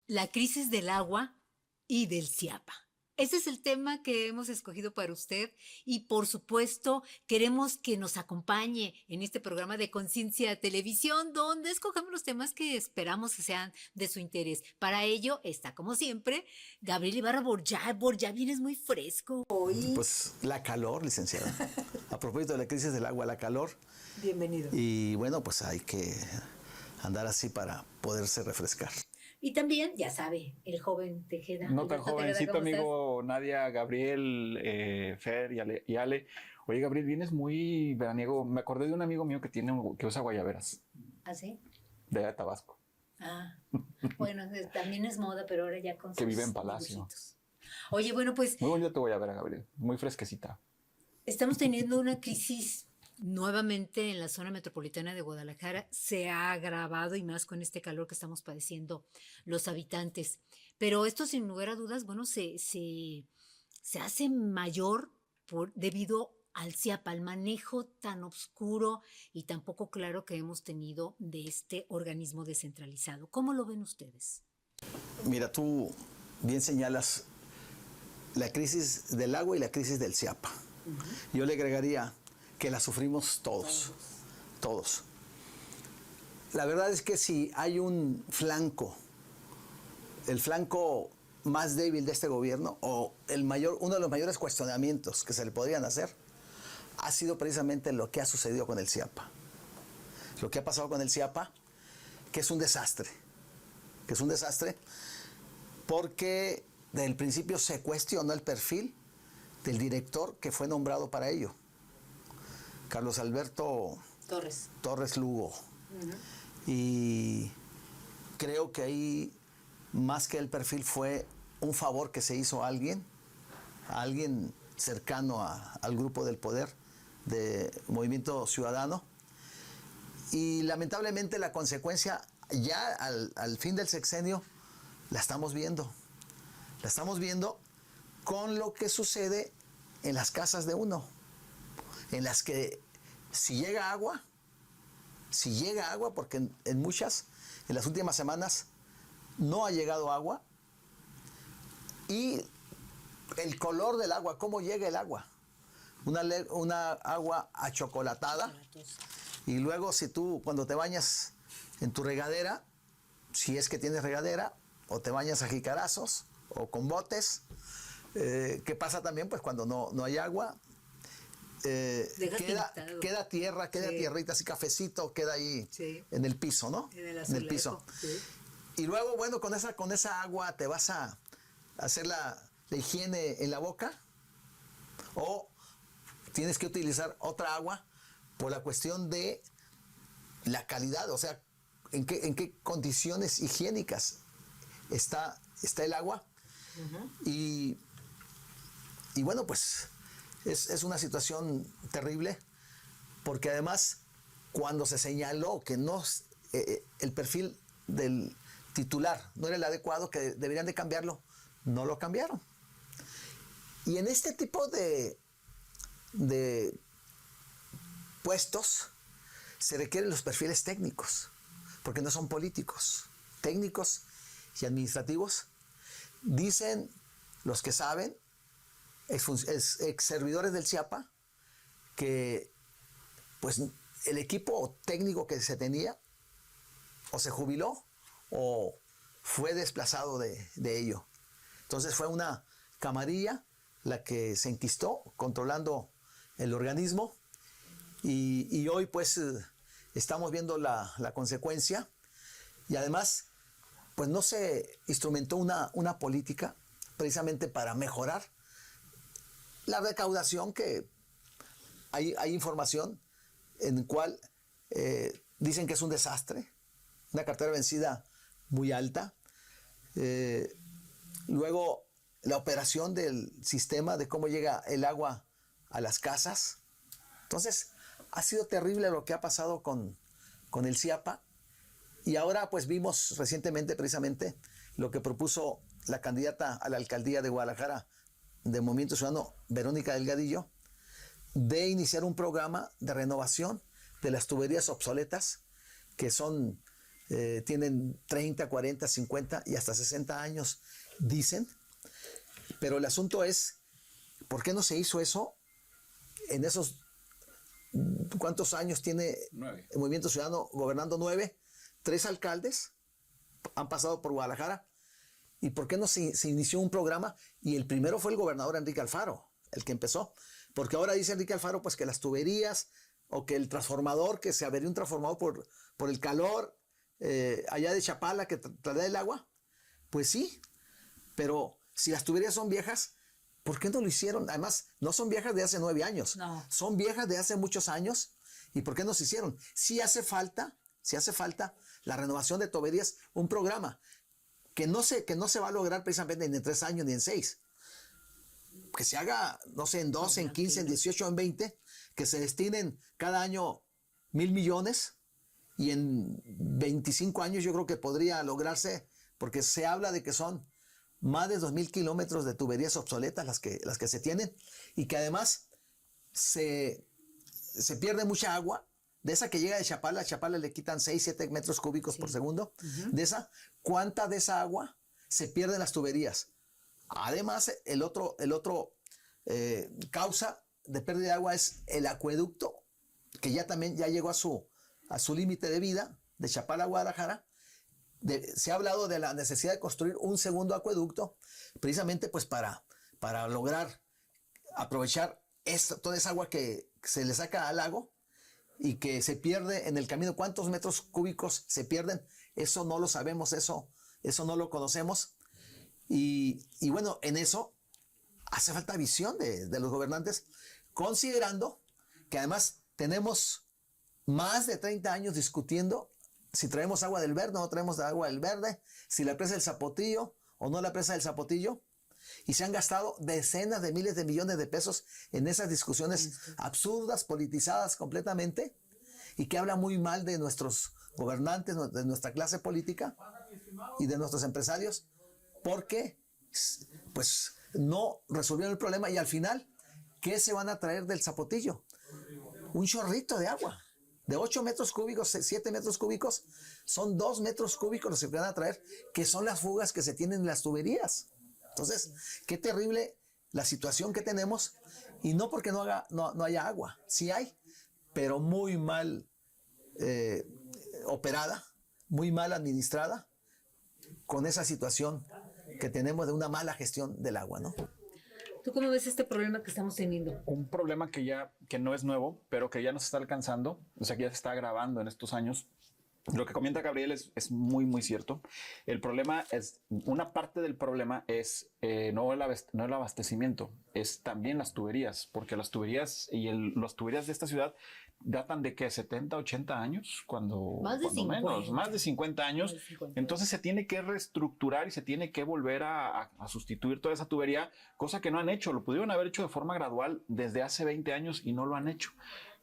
la crisis del agua y del CIAPA. Ese es el tema que hemos escogido para usted y por supuesto queremos que nos acompañe en este programa de Conciencia Televisión donde escogemos los temas que esperamos que sean de su interés. Para ello está como siempre Gabriel Ibarra Borja. Borja, vienes muy fresco hoy. Pues la calor, licenciada. A propósito de la crisis del agua, la calor. Bienvenido. Y bueno, pues hay que andar así para poderse refrescar. Y también, ya sabe, el joven Tejeda. No tan Alberto Tejeda, jovencito, ¿cómo amigo Nadia, Gabriel, Fer y Ale. Oye, Gabriel, vienes muy veraniego. Me acordé de un amigo mío que usa guayaberas. ¿Ah, sí? De allá de Tabasco. Ah, bueno, también es moda, pero ahora ya con que sus vive en Palacio. dibujitos. Oye, bueno, pues Muy bonita tu guayabera, Gabriel. Muy fresquecita. estamos teniendo una crisis nuevamente en la zona metropolitana de Guadalajara. Se ha agravado y más con este calor que estamos padeciendo los habitantes. Pero esto, sin lugar a dudas, bueno, se hace mayor debido al CIAPA, al manejo tan oscuro y tan poco claro que hemos tenido de este organismo descentralizado. ¿Cómo lo ven ustedes? Mira, tú bien señalas la crisis del agua y la crisis del CIAPA. Yo le agregaría que la sufrimos todos. La verdad es que si hay un flanco, el flanco más débil de este gobierno, o uno de los mayores cuestionamientos que se le podrían hacer, ha sido precisamente lo que ha sucedido con el CIAPA. Lo que ha pasado con el CIAPA, que es un desastre. Porque desde el principio se cuestionó el perfil del director que fue nombrado para ello, Carlos Alberto Torres Lugo. Y creo que ahí, más que el perfil, fue un favor que se hizo a alguien cercano al grupo del poder de Movimiento Ciudadano. Y lamentablemente la consecuencia ya al fin del sexenio la estamos viendo. La estamos viendo con lo que sucede en las casas de uno, en las que si llega agua, porque en muchas, en las últimas semanas, no ha llegado agua, y el color del agua, cómo llega el agua, una agua achocolatada, y luego si tú cuando te bañas en tu regadera, si es que tienes regadera, o te bañas a jicarazos, o con botes, ¿qué pasa también? Pues cuando no hay agua, queda tierra, tierrita, así cafecito, queda ahí en el piso, ¿no? En el piso. Sí. Y luego, bueno, con esa agua te vas a hacer la higiene en la boca, o tienes que utilizar otra agua por la cuestión de la calidad, o sea, en qué condiciones higiénicas está el agua. Y bueno, pues es una situación terrible, porque además cuando se señaló que el perfil del titular no era el adecuado, que deberían de cambiarlo, no lo cambiaron. Y en este tipo de puestos se requieren los perfiles técnicos, porque no son políticos, técnicos y administrativos. Dicen los que saben, ex servidores del CIAPA, que pues el equipo técnico que se tenía o se jubiló o fue desplazado de ello. Entonces fue una camarilla la que se enquistó controlando el organismo, y hoy pues estamos viendo la consecuencia. Y además pues no se instrumentó una política precisamente para mejorar la recaudación, que hay información en la cual dicen que es un desastre, una cartera vencida muy alta. Luego, la operación del sistema de cómo llega el agua a las casas. Entonces, ha sido terrible lo que ha pasado con el CIAPA. Y ahora pues vimos recientemente precisamente lo que propuso la candidata a la alcaldía de Guadalajara de Movimiento Ciudadano, Verónica Delgadillo, de iniciar un programa de renovación de las tuberías obsoletas, que son tienen 30, 40, 50 y hasta 60 años, dicen. Pero el asunto es, ¿por qué no se hizo eso en esos... ¿Cuántos años tiene 9. el Movimiento Ciudadano gobernando? 9. 3 alcaldes han pasado por Guadalajara. ¿Y por qué no se inició un programa? Y el primero fue el gobernador Enrique Alfaro, el que empezó. Porque ahora dice Enrique Alfaro pues que las tuberías o que el transformador, que se avería un transformador por el calor allá de Chapala que trae el agua. Pues sí, pero si las tuberías son viejas, ¿por qué no lo hicieron? Además, no son viejas de hace 9 años. No. Son viejas de hace muchos años. ¿Y por qué no se hicieron? Sí hace falta la renovación de tuberías, un programa que no se va a lograr precisamente ni en 3 años ni en 6. Que se haga, no sé, en 12, en 15, en 18, en 20, que se destinen cada año 1,000 millones y en 25 años yo creo que podría lograrse, porque se habla de que son más de 2,000 kilómetros de tuberías obsoletas las que se tienen y que además se pierde mucha agua. De esa que llega de Chapala, a Chapala le quitan 6, 7 metros cúbicos por segundo. De esa, ¿cuánta de esa agua se pierde en las tuberías? Además, el otro causa de pérdida de agua es el acueducto, que ya llegó a su límite de vida, de Chapala a Guadalajara. Se ha hablado de la necesidad de construir un segundo acueducto, precisamente pues para lograr aprovechar toda esa agua que se le saca al lago y que se pierde en el camino. ¿Cuántos metros cúbicos se pierden? Eso no lo sabemos, eso no lo conocemos. Y bueno, en eso hace falta visión de los gobernantes, considerando que además tenemos más de 30 años discutiendo si traemos agua del Verde o no traemos agua del Verde, si la presa del Zapotillo o no la presa del Zapotillo. Y se han gastado decenas de miles de millones de pesos en esas discusiones absurdas, politizadas completamente, y que habla muy mal de nuestros gobernantes, de nuestra clase política y de nuestros empresarios, porque pues no resolvieron el problema. Y al final, ¿qué se van a traer del Zapotillo? Un chorrito de agua. De 8 metros cúbicos, 7 metros cúbicos, son 2 metros cúbicos los que van a traer, que son las fugas que se tienen en las tuberías. Entonces, qué terrible la situación que tenemos, y no porque no haya agua, sí hay, pero muy mal operada, muy mal administrada, con esa situación que tenemos de una mala gestión del agua, ¿no? ¿Tú cómo ves este problema que estamos teniendo? Un problema que no es nuevo, pero que ya nos está alcanzando, o sea, que ya se está agravando en estos años. Lo que comenta Gabriel es muy, muy cierto. El problema es, una parte del problema es no el abastecimiento, es también las tuberías, porque las tuberías las tuberías de esta ciudad datan de ¿qué? 70, 80 años, cuando Más de 50. menos, más de 50 años. Más de 50. Entonces se tiene que reestructurar y se tiene que volver a sustituir toda esa tubería, cosa que no han hecho. Lo pudieron haber hecho de forma gradual desde hace 20 años y no lo han hecho.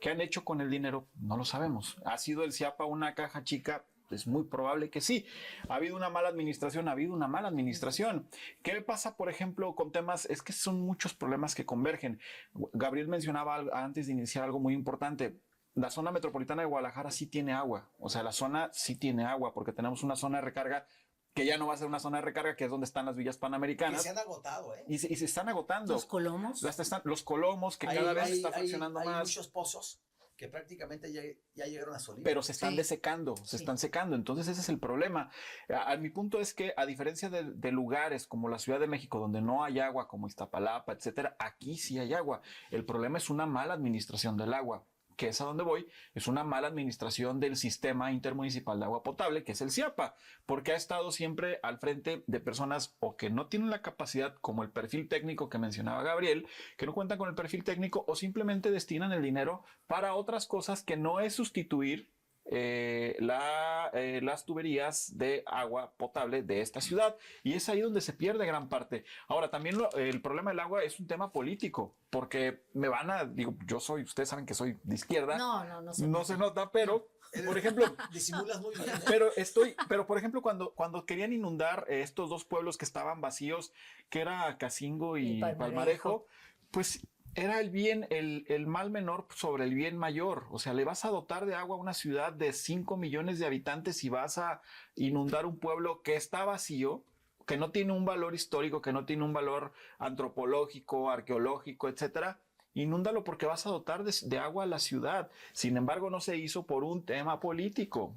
¿Qué han hecho con el dinero? No lo sabemos. ¿Ha sido el CIAPA una caja chica? Es muy probable que sí. ¿Ha habido una mala administración? Ha habido una mala administración. ¿Qué pasa, por ejemplo, con temas? Es que son muchos problemas que convergen. Gabriel mencionaba antes de iniciar algo muy importante. La zona metropolitana de Guadalajara sí tiene agua. O sea, la zona sí tiene agua porque tenemos una zona de recarga que ya no va a ser una zona de recarga, que es donde están las villas panamericanas. Que se han agotado, ¿eh? Y se están agotando. Los colomos. Los colomos, que cada vez se está fraccionando hay más. Hay muchos pozos que prácticamente ya llegaron a su límite. Pero se están desecando, se están secando. Entonces ese es el problema. Mi punto es que, a diferencia de lugares como la Ciudad de México, donde no hay agua, como Iztapalapa, etcétera, aquí sí hay agua. El problema es una mala administración del agua, que es a donde voy, es una mala administración del Sistema Intermunicipal de Agua Potable, que es el CIAPA, porque ha estado siempre al frente de personas o que no tienen la capacidad, como el perfil técnico que mencionaba Gabriel, que no cuentan con el perfil técnico o simplemente destinan el dinero para otras cosas que no es sustituir las tuberías de agua potable de esta ciudad, y es ahí donde se pierde gran parte. Ahora, también el problema del agua es un tema político, porque ustedes saben que soy de izquierda, No se nota, pero por ejemplo, disimulas muy bien, ¿eh? pero por ejemplo, cuando querían inundar estos dos pueblos que estaban vacíos, que era Cacingo y Palmarejo, pues Era el mal menor sobre el bien mayor. O sea, le vas a dotar de agua a una ciudad de 5 millones de habitantes y vas a inundar un pueblo que está vacío, que no tiene un valor histórico, que no tiene un valor antropológico, arqueológico, etcétera. Inúndalo porque vas a dotar de agua a la ciudad. Sin embargo, no se hizo por un tema político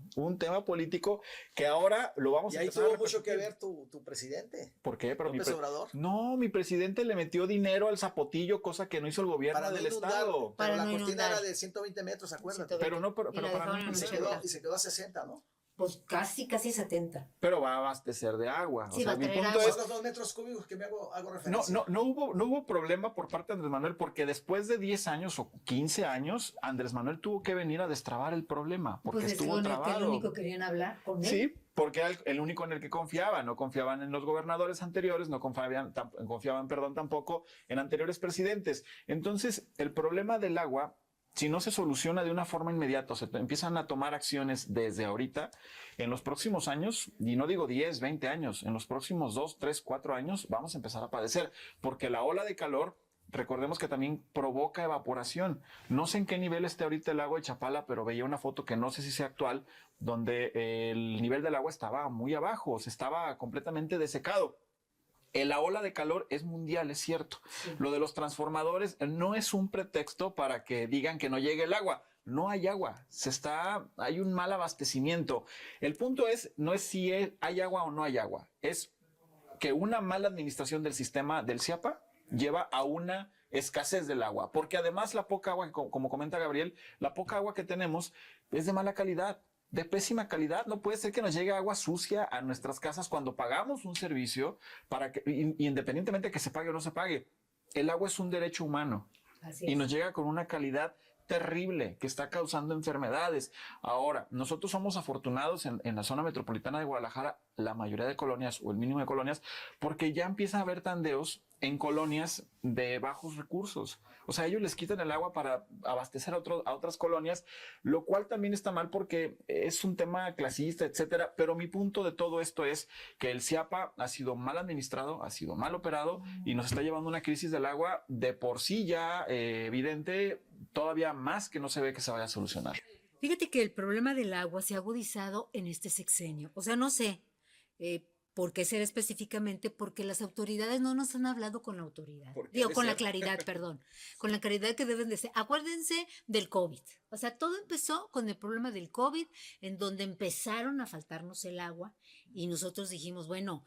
que ahora lo vamos Y a ahí empezar a tuvo mucho que repercutir. ver tu presidente, ¿Por qué? Pero López Obrador, no, mi presidente le metió dinero al zapotillo, cosa que no hizo el gobierno para no del inundar, estado. pero Para la no cortina inundar. era de 120 metros, acuérdate. 120. Pero no, Y la para dejaron mí en Y se 80. quedó a 60, ¿no? Pues casi 70. pero va a abastecer de agua. Sí, o sea, va a mi traer punto agua. es, Son los 2 metros cúbicos que me hago no, referencia. no hubo problema por parte de Andrés Manuel, porque después de 10 años o 15 años, Andrés Manuel tuvo que venir a destrabar el problema, porque Pues es estuvo con el que el trabado. único querían hablar con él. Sí, porque era el único en el que confiaban. No confiaban en los gobernadores anteriores, no confiaban, confiaban, tampoco en anteriores presidentes. Entonces, el problema del agua, si no se soluciona de una forma inmediata, se empiezan a tomar acciones desde ahorita, en los próximos años, y no digo 10, 20 años, en los próximos 2, 3, 4 años, vamos a empezar a padecer, porque la ola de calor, recordemos que también provoca evaporación. No sé en qué nivel esté ahorita el lago de Chapala, pero veía una foto que no sé si sea actual, donde el nivel del agua estaba muy abajo, se estaba completamente desecado. La ola de calor es mundial, es cierto. Sí. Lo de los transformadores no es un pretexto para que digan que no llegue el agua. No hay agua, hay un mal abastecimiento. El punto no es si hay agua o no hay agua, es que una mala administración del sistema del CIAPA lleva a una escasez del agua, porque además la poca agua, como comenta Gabriel, la poca agua que tenemos es de mala calidad, de pésima calidad. No puede ser que nos llegue agua sucia a nuestras casas cuando pagamos un servicio para que, independientemente de que se pague o no se pague. El agua es un derecho humano. Así Y es. nos llega con una calidad terrible que está causando enfermedades. Ahora, nosotros somos afortunados en la zona metropolitana de Guadalajara, la mayoría de colonias o el mínimo de colonias, porque ya empieza a haber tandeos en colonias de bajos recursos. O sea, ellos les quitan el agua para abastecer a otras colonias, lo cual también está mal porque es un tema clasista, etcétera. Pero mi punto de todo esto es que el CIAPA ha sido mal administrado, ha sido mal operado y nos está llevando a una crisis del agua de por sí ya evidente, todavía más que no se ve que se vaya a solucionar. Fíjate que el problema del agua se ha agudizado en este sexenio. O sea, no sé por qué será específicamente, porque las autoridades no nos han hablado con la autoridad. Digo, con la claridad, perdón. Con la claridad que deben de ser. Acuérdense del COVID. O sea, todo empezó con el problema del COVID, en donde empezaron a faltarnos el agua y nosotros dijimos, bueno,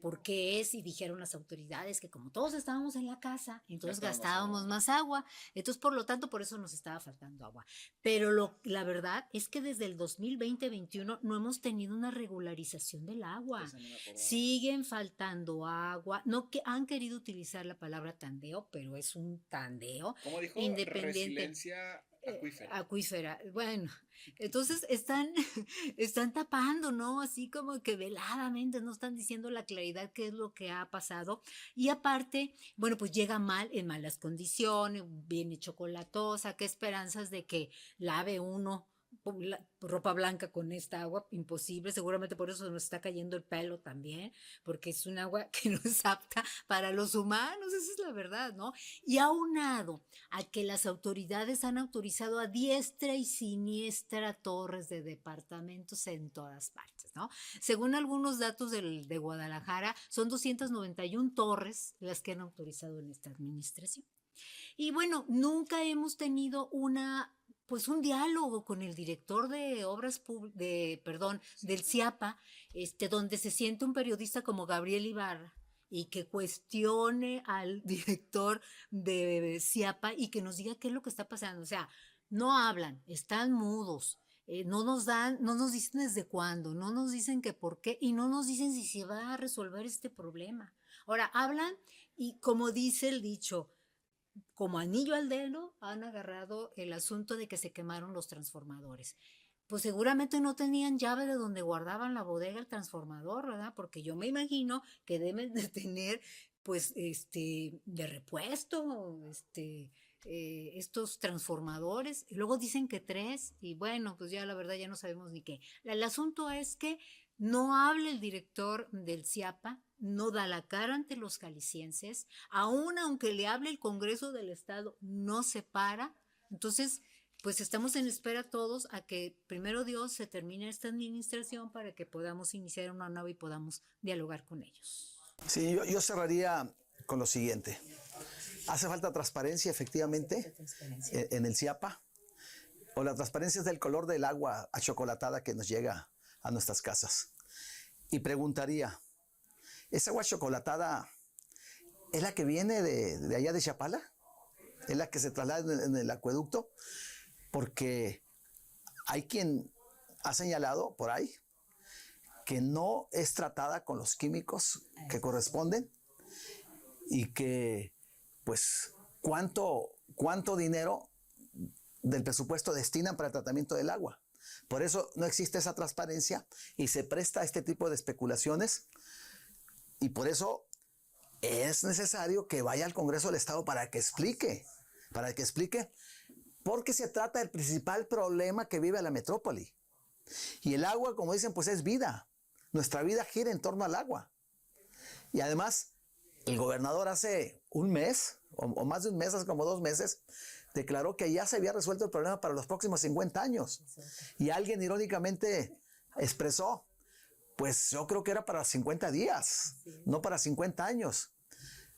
¿por qué es? Y dijeron las autoridades que como todos estábamos en la casa, entonces gastábamos más agua. Entonces, por lo tanto, por eso nos estaba faltando agua. Pero la verdad es que desde el 2020-21 no hemos tenido una regularización del agua. Siguen faltando agua. No que han querido utilizar la palabra tandeo, pero es un tandeo. ¿Cómo dijo? Independiente. Resiliencia Acuífera. Bueno, entonces están tapando, ¿no? Así como que veladamente no están diciendo la claridad qué es lo que ha pasado. Y aparte, bueno, pues llega mal, en malas condiciones, viene chocolatosa, qué esperanzas de que lave uno ropa blanca con esta agua, imposible, seguramente por eso nos está cayendo el pelo también, porque es un agua que no es apta para los humanos, esa es la verdad, ¿no? Y aunado a que las autoridades han autorizado a diestra y siniestra torres de departamentos en todas partes, ¿no? Según algunos datos de Guadalajara, son 291 torres las que han autorizado en esta administración. Y bueno, nunca hemos tenido pues un diálogo con el director de obras del CIAPA, donde se siente un periodista como Gabriel Ibarra y que cuestione al director de CIAPA y que nos diga qué es lo que está pasando. O sea, no hablan, están mudos. No nos dicen desde cuándo, no nos dicen que por qué y no nos dicen si se va a resolver este problema. Ahora, hablan y como dice el dicho, como anillo al dedo han agarrado el asunto de que se quemaron los transformadores. Pues seguramente no tenían llave de donde guardaban la bodega el transformador, ¿verdad? Porque yo me imagino que deben de tener, pues, de repuesto, estos transformadores. Y luego dicen que 3, y bueno, pues ya la verdad ya no sabemos ni qué. El asunto es que no hable el director del CIAPA, no da la cara ante los jaliscienses, aún aunque le hable el Congreso del Estado, no se para. Entonces, pues estamos en espera todos a que primero Dios se termine esta administración para que podamos iniciar una nueva y podamos dialogar con ellos. Sí, yo cerraría con lo siguiente. Hace falta transparencia, efectivamente, en el CIAPA. O la transparencia es del color del agua achocolatada que nos llega a nuestras casas. Y preguntaría, ¿esa agua chocolatada es la que viene de allá de Chapala? ¿Es la que se traslada en el acueducto? Porque hay quien ha señalado por ahí que no es tratada con los químicos que corresponden y que, pues, ¿cuánto dinero del presupuesto destinan para el tratamiento del agua? Por eso no existe esa transparencia y se presta a este tipo de especulaciones, y por eso es necesario que vaya al Congreso del Estado para que explique, porque se trata del principal problema que vive la metrópoli. Y el agua, como dicen, pues es vida. Nuestra vida gira en torno al agua. Y además, el gobernador hace un mes, o más de un mes, hace como 2 meses, declaró que ya se había resuelto el problema para los próximos 50 años. Y alguien irónicamente expresó, pues yo creo que era para 50 días, no para 50 años.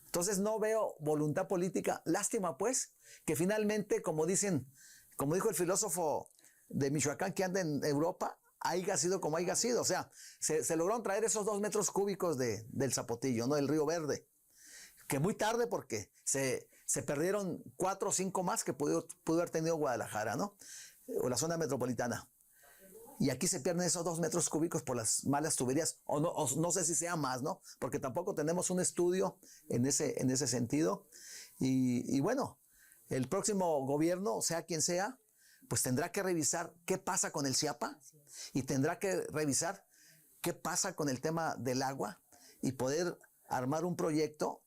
Entonces no veo voluntad política. Lástima, pues, que finalmente, como dijo el filósofo de Michoacán que anda en Europa, haya sido como haya sido. O sea, se lograron traer esos 2 metros cúbicos del Zapotillo, ¿no? Del Río Verde. Que muy tarde, porque se perdieron 4 o 5 más que pudo haber tenido Guadalajara, ¿no? O la zona metropolitana. Y aquí se pierden esos 2 metros cúbicos por las malas tuberías, o no sé si sea más, ¿no? Porque tampoco tenemos un estudio en ese sentido. Y bueno, el próximo gobierno, sea quien sea, pues tendrá que revisar qué pasa con el CIAPA y tendrá que revisar qué pasa con el tema del agua y poder armar un proyecto,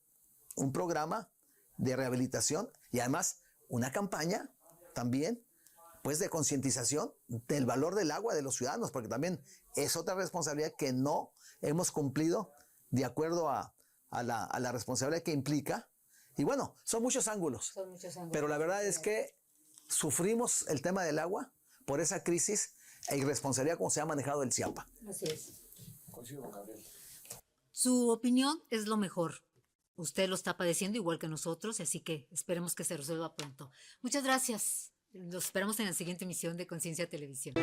un programa de rehabilitación y además una campaña también, pues, de concientización del valor del agua de los ciudadanos, porque también es otra responsabilidad que no hemos cumplido de acuerdo a la responsabilidad que implica. Y bueno, son muchos ángulos, pero la verdad es que sufrimos el tema del agua por esa crisis e irresponsabilidad como se ha manejado el CIAPA. Así es. Coincido con Gabriel. Su opinión es lo mejor. Usted lo está padeciendo igual que nosotros, así que esperemos que se resuelva pronto. Muchas gracias. Los esperamos en la siguiente emisión de Conciencia Televisión.